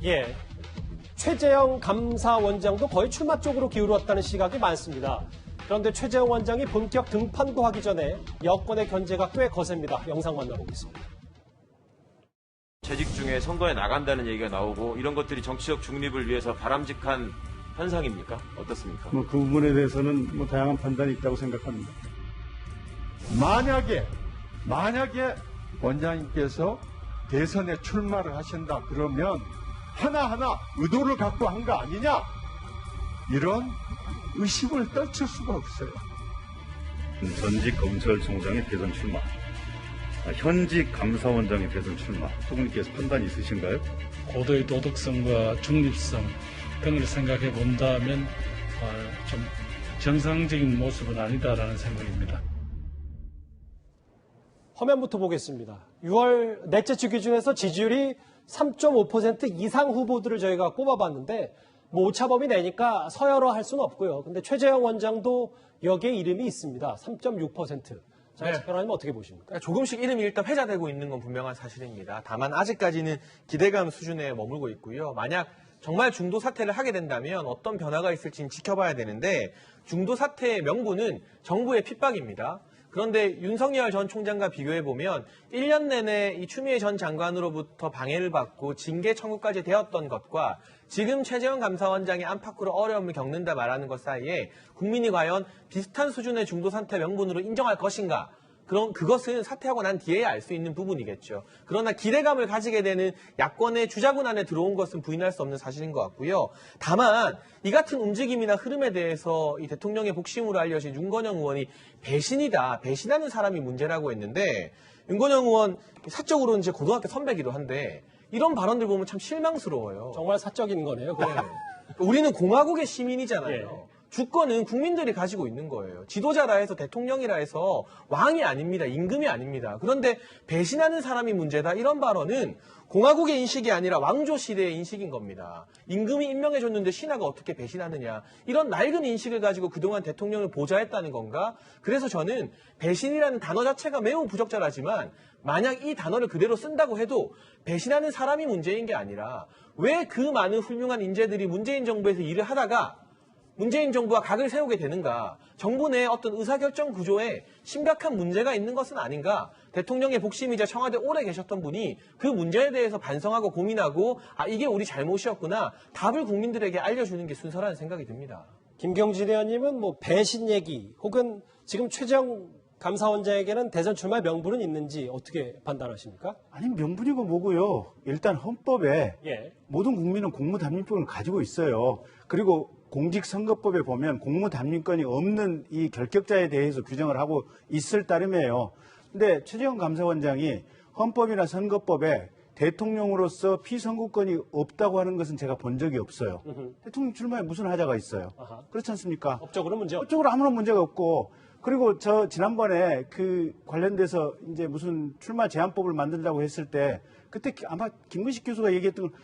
예. 최재형 감사원장도 거의 출마 쪽으로 기울었다는 시각이 많습니다. 그런데 최재형 원장이 본격 등판도 하기 전에 여권의 견제가 꽤 거셉니다. 영상 만나보겠습니다. 재직 중에 선거에 나간다는 얘기가 나오고 이런 것들이 정치적 중립을 위해서 바람직한 현상입니까? 어떻습니까? 그 부분에 대해서는 다양한 판단이 있다고 생각합니다. 만약에 원장님께서 대선에 출마를 하신다 그러면 하나하나 의도를 갖고 한 거 아니냐? 이런 의심을 떨칠 수가 없어요. 전직 검찰총장의 대선 출마, 현직 감사원장의 대선 출마, 소장님께서 판단이 있으신가요? 고도의 도덕성과 중립성 등을 생각해 본다면 좀 정상적인 모습은 아니다라는 생각입니다. 화면부터 보겠습니다. 6월 넷째 주 기준에서 지지율이 3.5% 이상 후보들을 저희가 꼽아봤는데 오차범위 내니까 서열화 할 수는 없고요. 근데 최재형 원장도 여기에 이름이 있습니다. 3.6%. 자, 변호사님 어떻게 보십니까? 조금씩 이름이 일단 회자되고 있는 건 분명한 사실입니다. 다만 아직까지는 기대감 수준에 머물고 있고요. 만약 정말 중도 사퇴를 하게 된다면 어떤 변화가 있을지는 지켜봐야 되는데 중도 사퇴의 명분은 정부의 핍박입니다. 그런데 윤석열 전 총장과 비교해보면 1년 내내 이 추미애 전 장관으로부터 방해를 받고 징계 청구까지 되었던 것과 지금 최재형 감사원장의 안팎으로 어려움을 겪는다 말하는 것 사이에 국민이 과연 비슷한 수준의 중도 사퇴 명분으로 인정할 것인가? 그럼 그것은 사퇴하고 난 뒤에야 알 수 있는 부분이겠죠. 그러나 기대감을 가지게 되는 야권의 주자군 안에 들어온 것은 부인할 수 없는 사실인 것 같고요. 다만 이 같은 움직임이나 흐름에 대해서 이 대통령의 복심으로 알려진 윤건영 의원이 배신이다, 배신하는 사람이 문제라고 했는데 윤건영 의원 사적으로는 이제 고등학교 선배기도 한데 이런 발언들 보면 참 실망스러워요. 정말 사적인 거네요. 네. 우리는 공화국의 시민이잖아요. 예. 주권은 국민들이 가지고 있는 거예요. 지도자라 해서 대통령이라 해서 왕이 아닙니다. 임금이 아닙니다. 그런데 배신하는 사람이 문제다. 이런 발언은 공화국의 인식이 아니라 왕조 시대의 인식인 겁니다. 임금이 임명해줬는데 신하가 어떻게 배신하느냐. 이런 낡은 인식을 가지고 그동안 대통령을 보좌했다는 건가? 그래서 저는 배신이라는 단어 자체가 매우 부적절하지만 만약 이 단어를 그대로 쓴다고 해도 배신하는 사람이 문제인 게 아니라 왜 그 많은 훌륭한 인재들이 문재인 정부에서 일을 하다가 문재인 정부와 각을 세우게 되는가? 정부 내의 어떤 의사결정 구조에 심각한 문제가 있는 것은 아닌가? 대통령의 복심이자 청와대 오래 계셨던 분이 그 문제에 대해서 반성하고 고민하고 이게 우리 잘못이었구나. 답을 국민들에게 알려주는 게 순서라는 생각이 듭니다. 김경진 의원님은 배신 얘기 혹은 지금 최재형 감사원장에게는 대선 출마 명분은 있는지 어떻게 판단하십니까? 아니 명분이고 뭐고요. 일단 헌법에 예. 모든 국민은 공무담임권을 가지고 있어요. 그리고 공직선거법에 보면 공무담임권이 없는 이 결격자에 대해서 규정을 하고 있을 따름이에요. 근데 최재형 감사원장이 헌법이나 선거법에 대통령으로서 피선거권이 없다고 하는 것은 제가 본 적이 없어요. 대통령 출마에 무슨 하자가 있어요. 아하. 그렇지 않습니까? 법적으로 문제 없죠. 법적으로 아무런 문제가 없고, 그리고 저 지난번에 그 관련돼서 이제 무슨 출마 제한법을 만든다고 했을 때 그때 아마 김근식 교수가 얘기했던 건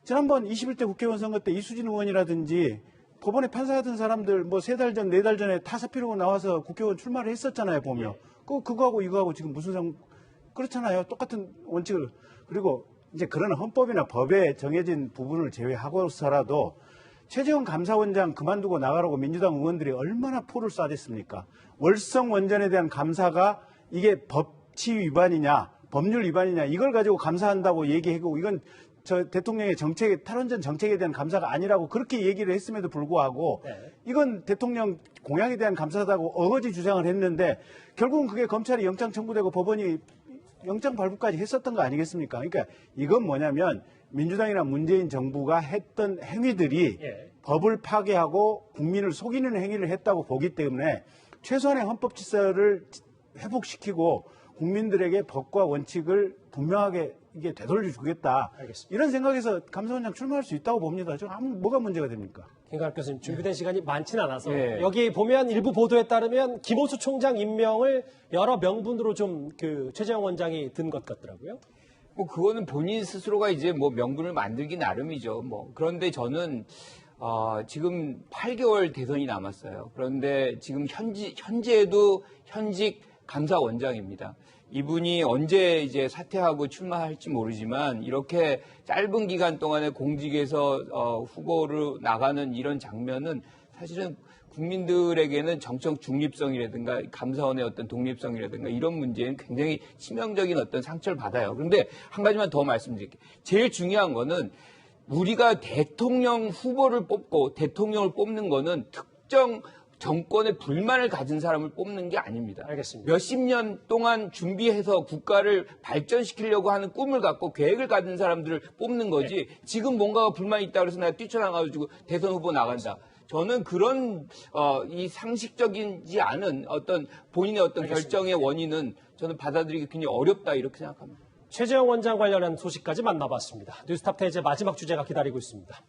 지난번 21대 국회의원 선거 때 이수진 의원이라든지 법원에 판사하던 사람들 3달 전, 4달 전에 타사 피우고 나와서 국회의원 출마를 했었잖아요, 보면. 그거하고 이거하고 지금 무슨 그렇잖아요. 똑같은 원칙을. 그리고 이제 그런 헌법이나 법에 정해진 부분을 제외하고서라도 최재형 감사원장 그만두고 나가라고 민주당 의원들이 얼마나 포를 쏴댔습니까? 월성 원전에 대한 감사가 이게 법치 위반이냐, 법률 위반이냐, 이걸 가지고 감사한다고 얘기하고 이건 저 대통령의 정책, 탈원전 정책에 대한 감사가 아니라고 그렇게 얘기를 했음에도 불구하고 이건 대통령 공약에 대한 감사다고 어거지 주장을 했는데 결국은 그게 검찰이 영장 청구되고 법원이 영장 발부까지 했었던 거 아니겠습니까? 그러니까 이건 뭐냐면 민주당이나 문재인 정부가 했던 행위들이 법을 파괴하고 국민을 속이는 행위를 했다고 보기 때문에 최소한의 헌법 질서를 회복시키고 국민들에게 법과 원칙을 분명하게 이게 되돌려주겠다. 알겠습니다. 이런 생각에서 감사원장 출마할 수 있다고 봅니다. 뭐가 문제가 됩니까? 김광학 교수님 준비된 시간이 많지는 않아서 예. 여기 보면 일부 보도에 따르면 김호수 총장 임명을 여러 명분으로 좀 최재형 원장이 든 것 같더라고요. 그거는 본인 스스로가 이제 명분을 만들기 나름이죠. 그런데 저는 지금 8개월 대선이 남았어요. 그런데 지금 현재도 현직 감사원장입니다. 이분이 언제 이제 사퇴하고 출마할지 모르지만 이렇게 짧은 기간 동안에 공직에서 후보로 나가는 이런 장면은 사실은 국민들에게는 정책 중립성이라든가 감사원의 어떤 독립성이라든가 이런 문제는 굉장히 치명적인 어떤 상처를 받아요. 그런데 한 가지만 더 말씀드릴게요. 제일 중요한 거는 우리가 대통령 후보를 뽑고 대통령을 뽑는 거는 특정 정권의 불만을 가진 사람을 뽑는 게 아닙니다. 알겠습니다. 몇십 년 동안 준비해서 국가를 발전시키려고 하는 꿈을 갖고 계획을 가진 사람들을 뽑는 거지 지금 뭔가가 불만이 있다 그래서 내가 뛰쳐나가가지고 대선 후보 나간다. 저는 그런 이 상식적이지 않은 어떤 본인의 어떤 결정의 원인은 저는 받아들이기 굉장히 어렵다 이렇게 생각합니다. 최재형 원장 관련한 소식까지 만나봤습니다. 뉴스탑 대제 마지막 주제가 기다리고 있습니다.